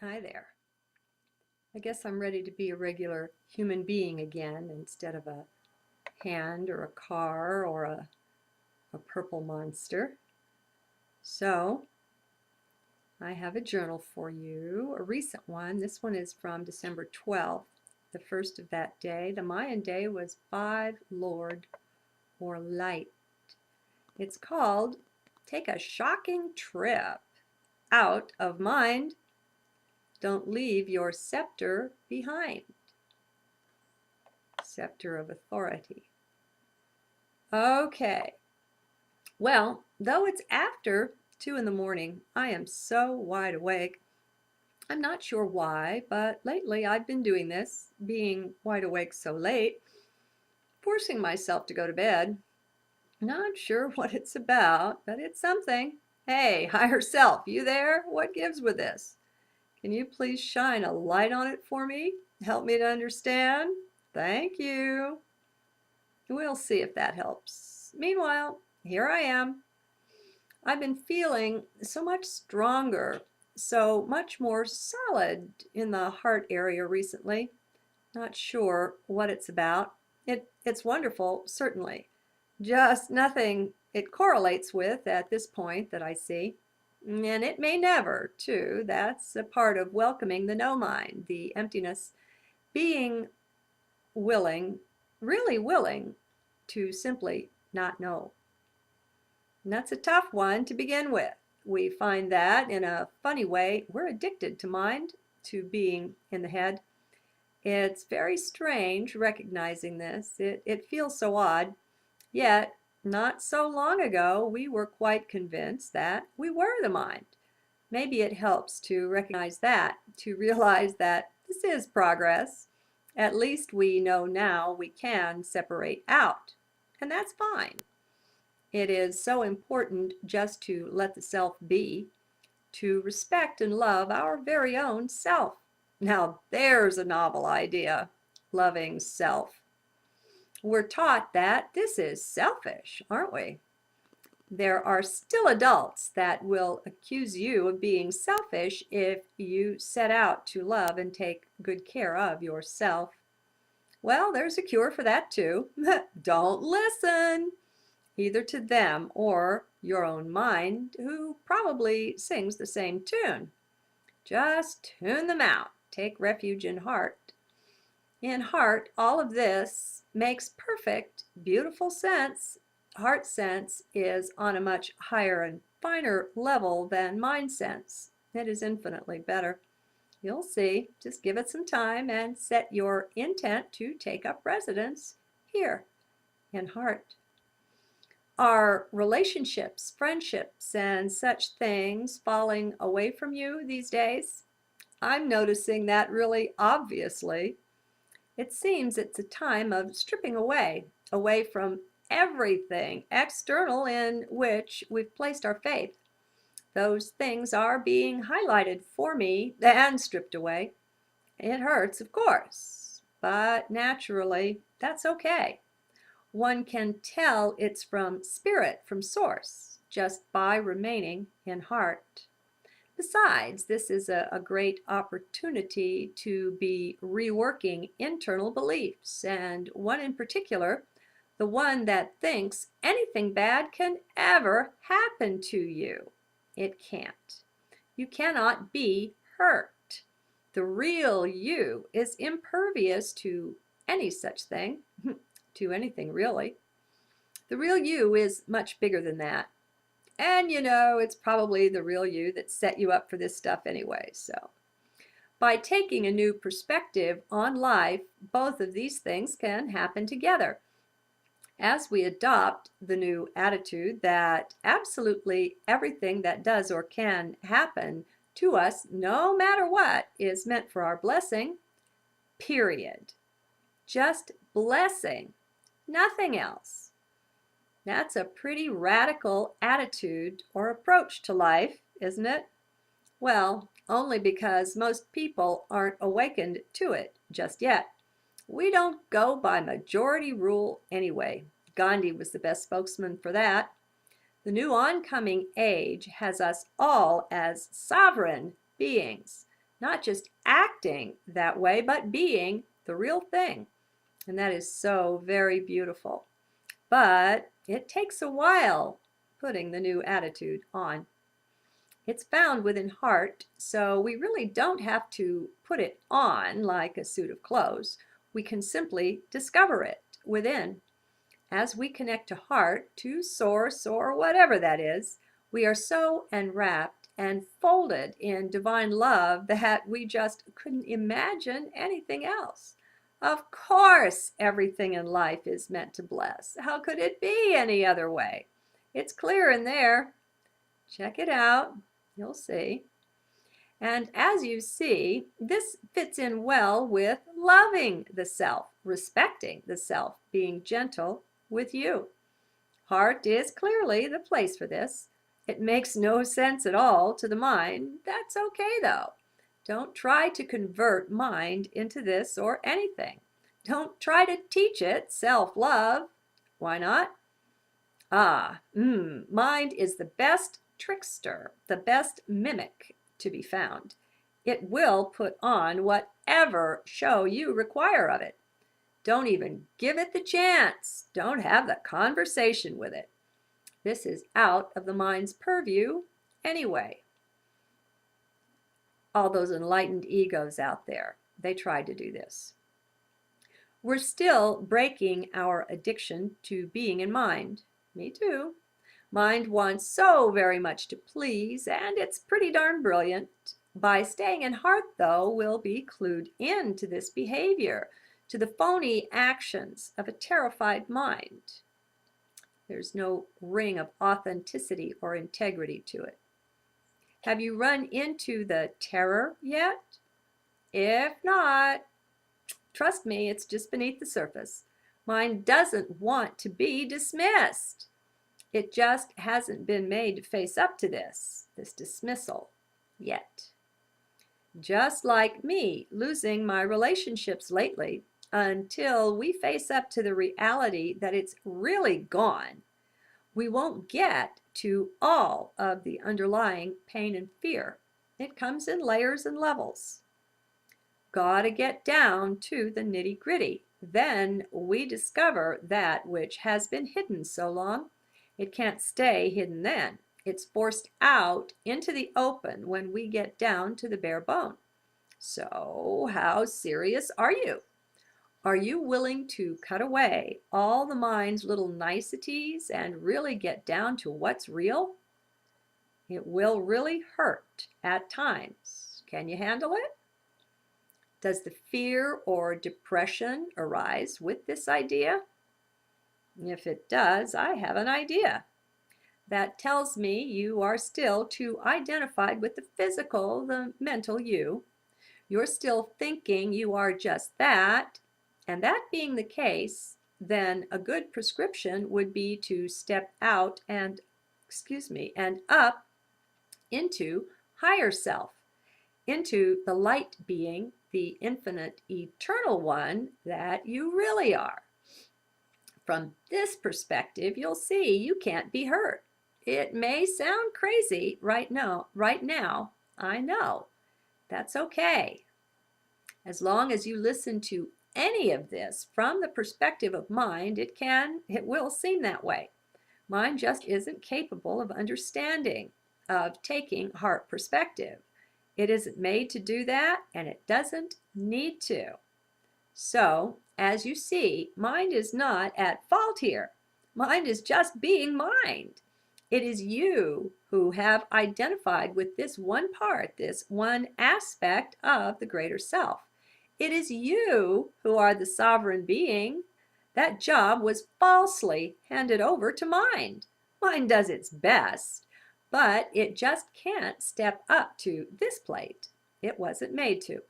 Hi there. I guess I'm ready to be a regular human being again instead of a hand or a car or a purple monster. So I have a journal for you, a recent one. This one is from December 12th, the first of that day. The Mayan day was 5 Lord or Light. It's called Take a Shocking Trip Out of Mind. Don't leave your scepter behind. Scepter of authority. Okay. Well, though it's after 2 in the morning, I am so wide awake. I'm not sure why, but lately I've been doing this, being wide awake so late, forcing myself to go to bed. Not sure what it's about, but it's something. Hey, higher self, you there? What gives with this? Can you please shine a light on it for me? Help me to understand? Thank you. We'll see if that helps. Meanwhile, here I am. I've been feeling so much stronger, so much more solid in the heart area recently. Not sure what it's about. It's wonderful, certainly. Just nothing it correlates with at this point that I see. And it may never, too. That's a part of welcoming the no mind, the emptiness, being willing, really willing, to simply not know. And that's a tough one to begin with. We find that in a funny way, we're addicted to mind, to being in the head. It's very strange recognizing this. It feels so odd. Yet, not so long ago, we were quite convinced that we were the mind. Maybe it helps to recognize that, to realize that this is progress. At least we know now we can separate out. And that's fine. It is so important just to let the self be, to respect and love our very own self. Now, there's a novel idea, loving self. We're taught that this is selfish, aren't we? There are still adults that will accuse you of being selfish if you set out to love and take good care of yourself. Well, there's a cure for that too. Don't listen either to them or your own mind, who probably sings the same tune. Just tune them out. Take refuge in heart. In heart, all of this makes perfect, beautiful sense. Heart sense is on a much higher and finer level than mind sense. It is infinitely better. You'll see. Just give it some time and set your intent to take up residence here in heart. Are relationships, friendships, and such things falling away from you these days? I'm noticing that really obviously. It seems it's a time of stripping away from everything external in which we've placed our faith. Those things are being highlighted for me and stripped away. It hurts, of course, but naturally, that's okay. One can tell it's from spirit, from source, just by remaining in heart. Besides, this is a great opportunity to be reworking internal beliefs, and one in particular, the one that thinks anything bad can ever happen to you. It can't. You cannot be hurt. The real you is impervious to any such thing, to anything really. The real you is much bigger than that. And you know, it's probably the real you that set you up for this stuff anyway. So, by taking a new perspective on life, both of these things can happen together. As we adopt the new attitude that absolutely everything that does or can happen to us, no matter what, is meant for our blessing, period. Just blessing, nothing else. That's a pretty radical attitude or approach to life, isn't it? Well, only because most people aren't awakened to it just yet. We don't go by majority rule anyway. Gandhi was the best spokesman for that. The new oncoming age has us all as sovereign beings, not just acting that way, but being the real thing. And that is so very beautiful. But it takes a while putting the new attitude on. It's found within heart, so we really don't have to put it on like a suit of clothes. We can simply discover it within. As we connect to heart, to source, or whatever that is, we are so enwrapped and folded in divine love that we just couldn't imagine anything else. Of course, everything in life is meant to bless. How could it be any other way? It's clear in there. Check it out. You'll see. And as you see, this fits in well with loving the self, respecting the self, being gentle with you. Heart is clearly the place for this. It makes no sense at all to the mind. That's okay, though. Don't try to convert mind into this or anything. Don't try to teach it self-love. Why not? Mind is the best trickster, the best mimic to be found. It will put on whatever show you require of it. Don't even give it the chance. Don't have the conversation with it. This is out of the mind's purview anyway. All those enlightened egos out there, they tried to do this. We're still breaking our addiction to being in mind. Me too. Mind wants so very much to please, and it's pretty darn brilliant. By staying in heart, though, we'll be clued into this behavior, to the phony actions of a terrified mind. There's no ring of authenticity or integrity to it. Have you run into the terror yet? If not, trust me, it's just beneath the surface. Mind doesn't want to be dismissed. It just hasn't been made to face up to this dismissal yet. Just like me losing my relationships lately, until we face up to the reality that it's really gone, we won't get to all of the underlying pain and fear. It comes in layers and levels. Gotta get down to the nitty-gritty. Then we discover that which has been hidden so long. It can't stay hidden then. It's forced out into the open when we get down to the bare bone. So, how serious are you? Are you willing to cut away all the mind's little niceties and really get down to what's real? It will really hurt at times. Can you handle it? Does the fear or depression arise with this idea? If it does, I have an idea. That tells me you are still too identified with the physical, the mental you. You're still thinking you are just that. And that being the case, then a good prescription would be to step out and up into higher self, into the light being, the infinite eternal one that you really are. From this perspective, you'll see you can't be hurt. It may sound crazy right now, I know. That's okay. As long as you listen to any of this from the perspective of mind, it will seem that way. Mind just isn't capable of understanding, of taking heart perspective. It isn't made to do that, and it doesn't need to. So, as you see, mind is not at fault here. Mind is just being mind. It is you who have identified with this one part, this one aspect of the greater self. It is you who are the sovereign being. That job was falsely handed over to mind. Mind does its best, but it just can't step up to this plate. It wasn't made to.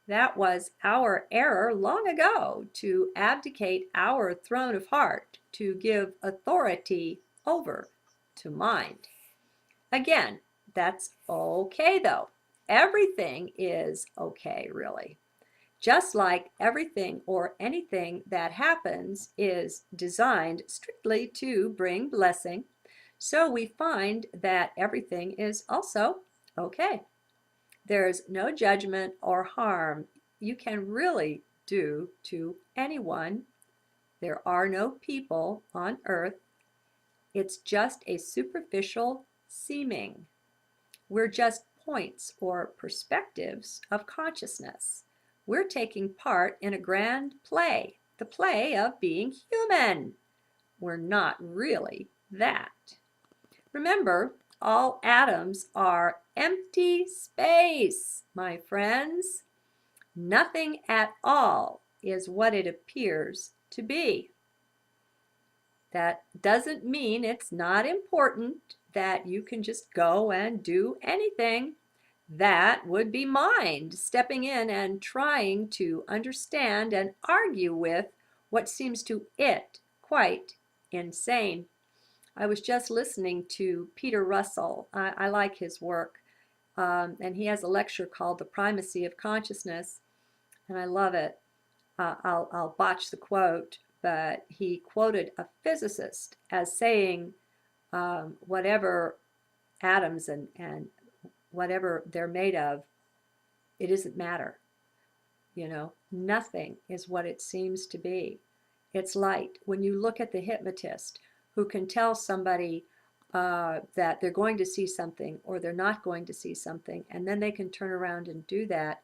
That was our error long ago, to abdicate our throne of heart, to give authority over to mind. Again, that's okay though. Everything is okay, really. Just like everything or anything that happens is designed strictly to bring blessing, so we find that everything is also okay. There's no judgment or harm you can really do to anyone. There are no people on earth. It's just a superficial seeming. We're just points or perspectives of consciousness. We're taking part in a grand play, the play of being human. We're not really that. Remember, all atoms are empty space, my friends. Nothing at all is what it appears to be. That doesn't mean it's not important that you can just go and do anything. That would be mind stepping in and trying to understand and argue with what seems to it quite insane. I was just listening to Peter Russell. I like his work. And he has a lecture called The Primacy of Consciousness, and I love it. I'll botch the quote, but he quoted a physicist as saying, whatever atoms and whatever they're made of, it isn't matter. Nothing is what it seems to be. It's light. When you look at the hypnotist who can tell somebody that they're going to see something or they're not going to see something, and then they can turn around and do that,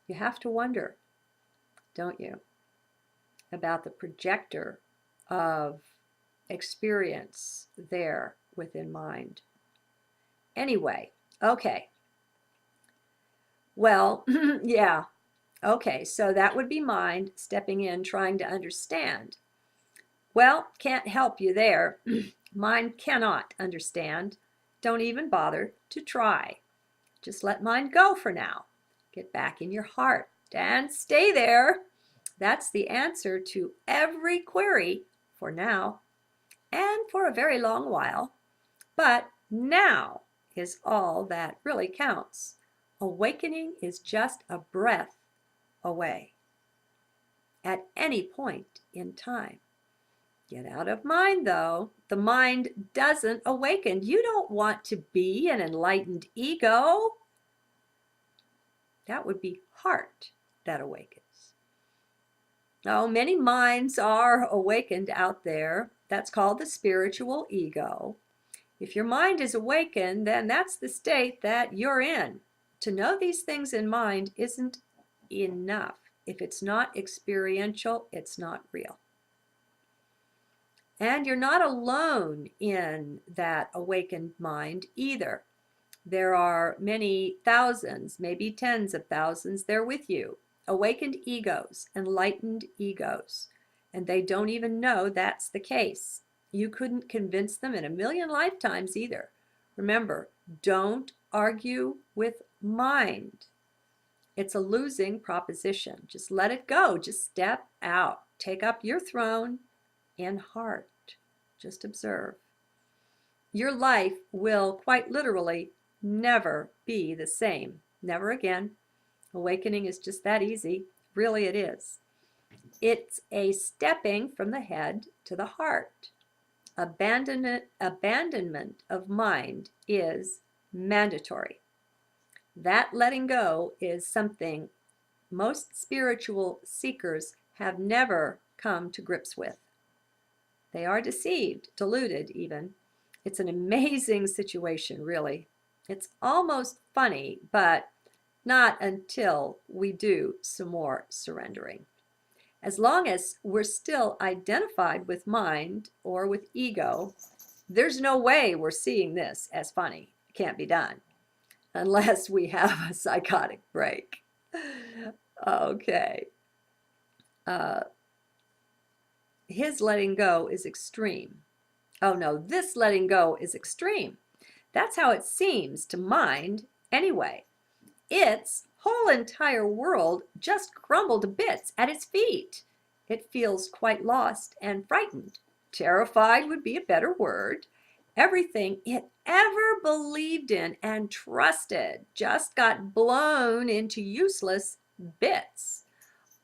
you have to wonder, don't you, about the projector of experience there within mind. Anyway, okay. Well, yeah. Okay, so that would be mind stepping in, trying to understand. Well, can't help you there. Mind cannot understand. Don't even bother to try. Just let mind go for now. Get back in your heart and stay there. That's the answer to every query for now and for a very long while. But now is all that really counts. Awakening is just a breath away at any point in time. Get out of mind, though. The mind doesn't awaken. You don't want to be an enlightened ego. That would be heart that awakens. Oh, many minds are awakened out there. That's called the spiritual ego. If your mind is awakened, then that's the state that you're in. To know these things in mind isn't enough. If it's not experiential, it's not real. And you're not alone in that awakened mind either. There are many thousands, maybe tens of thousands there with you. Awakened egos, enlightened egos. And they don't even know that's the case. You couldn't convince them in a million lifetimes either. Remember, don't argue with mind. It's a losing proposition. Just let it go. Just step out. Take up your throne in heart. Just observe. Your life will quite literally never be the same. Never again. Awakening is just that easy. Really, it is. It's a stepping from the head to the heart. Abandonment of mind is mandatory. That letting go is something most spiritual seekers have never come to grips with. They are deceived, deluded even. It's an amazing situation, really. It's almost funny, but not until we do some more surrendering. As long as we're still identified with mind or with ego, there's no way we're seeing this as funny. It can't be done unless we have a psychotic break. Okay. His letting go is extreme. Oh no, this letting go is extreme. That's how it seems to mind anyway. Its whole entire world just crumbled to bits at its feet. It feels quite lost and frightened. Terrified would be a better word. Everything it ever believed in and trusted just got blown into useless bits.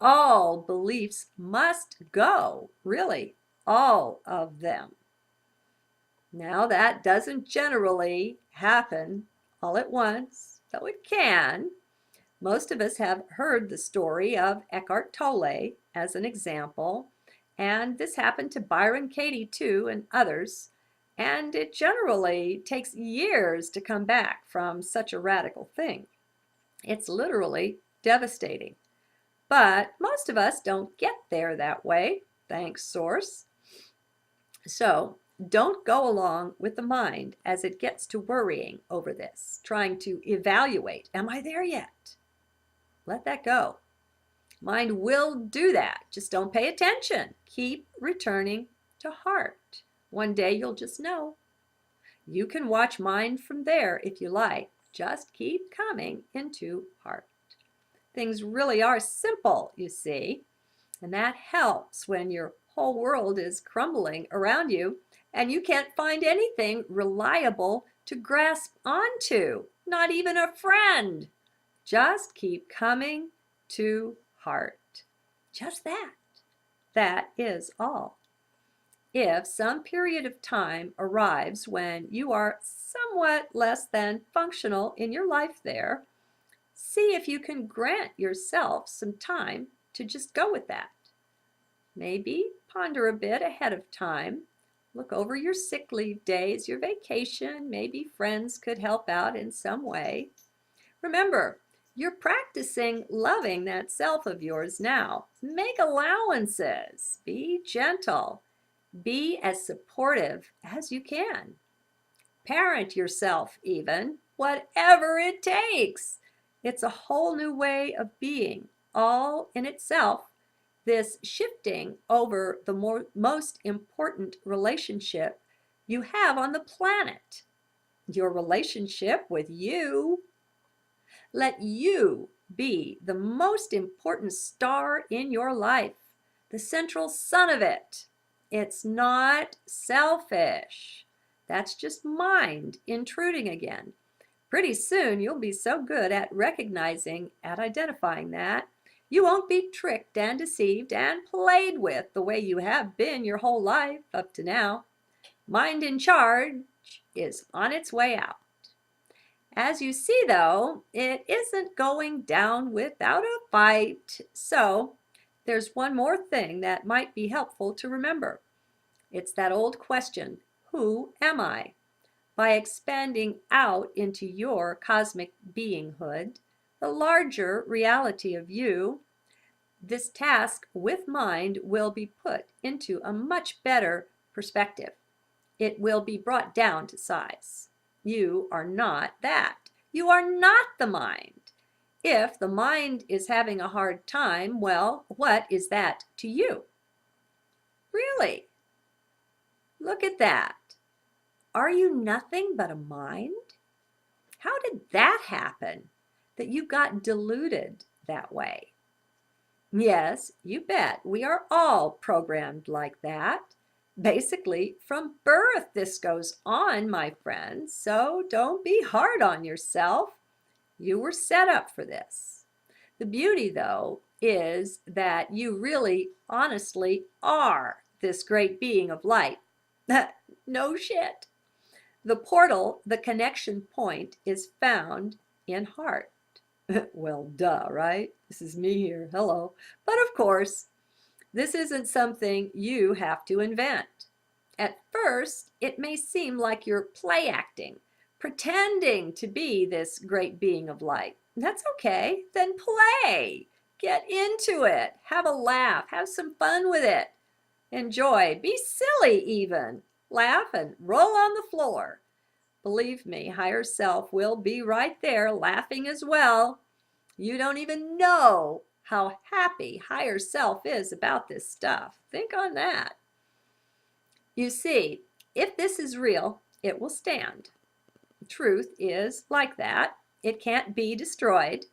All beliefs must go, really, all of them. Now, that doesn't generally happen all at once. though it can. Most of us have heard the story of Eckhart Tolle as an example, and this happened to Byron Katie too and others, and it generally takes years to come back from such a radical thing. It's literally devastating. But most of us don't get there that way, thanks Source. So don't go along with the mind as it gets to worrying over this, trying to evaluate, am I there yet? Let that go. Mind will do that. Just don't pay attention. Keep returning to heart. One day you'll just know. You can watch mind from there if you like. Just keep coming into heart. Things really are simple, you see, and that helps when your whole world is crumbling around you and you can't find anything reliable to grasp onto, not even a friend. Just keep coming to heart. Just that. That is all. If some period of time arrives when you are somewhat less than functional in your life there, see if you can grant yourself some time to just go with that. Maybe ponder a bit ahead of time. Look over your sick leave days, your vacation. Maybe friends could help out in some way. Remember, you're practicing loving that self of yours now. Make allowances. Be gentle. Be as supportive as you can. Parent yourself even, whatever it takes. It's a whole new way of being, all in itself. This shifting over the most important relationship you have on the planet, your relationship with you. Let you be the most important star in your life, the central sun of it. It's not selfish. That's just mind intruding again. Pretty soon you'll be so good at recognizing, at identifying that, you won't be tricked and deceived and played with the way you have been your whole life up to now. Mind in charge is on its way out. As you see, though, it isn't going down without a fight. So there's one more thing that might be helpful to remember. It's that old question, who am I? By expanding out into your cosmic beinghood, the larger reality of you, this task with mind will be put into a much better perspective. It will be brought down to size. You are not that. You are not the mind. If the mind is having a hard time, well, what is that to you? Really? Look at that. Are you nothing but a mind? How did that happen, that you got deluded that way? Yes, you bet. We are all programmed like that. Basically, from birth, this goes on, my friends. So don't be hard on yourself. You were set up for this. The beauty, though, is that you really, honestly are this great being of light. No shit. The portal, the connection point, is found in heart. Well, duh, right? This is me here. Hello. But of course, this isn't something you have to invent. At first, it may seem like you're play acting, pretending to be this great being of light. That's okay. Then play. Get into it. Have a laugh. Have some fun with it. Enjoy. Be silly even. Laugh and roll on the floor. Believe me, higher self will be right there laughing as well. You don't even know how happy higher self is about this stuff. Think on that. You see, if this is real, it will stand. Truth is like that. It can't be destroyed.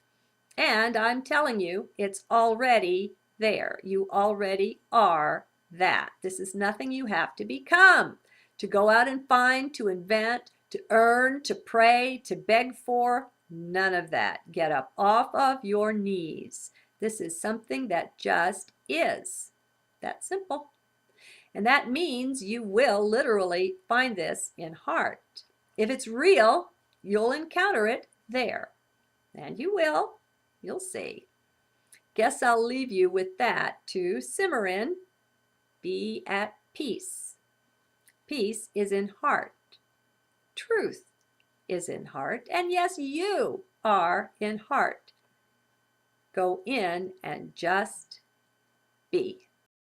And I'm telling you, it's already there. You already are that. This is nothing you have to become, to go out and find, to invent, to earn, to pray, to beg for. None of that. Get up off of your knees. This is something that just is. That simple. And that means you will literally find this in heart. If it's real, you'll encounter it there. And you will. You'll see. Guess I'll leave you with that to simmer in. Be at peace. Peace is in heart. Truth is in heart. And yes, you are in heart. Go in and just be.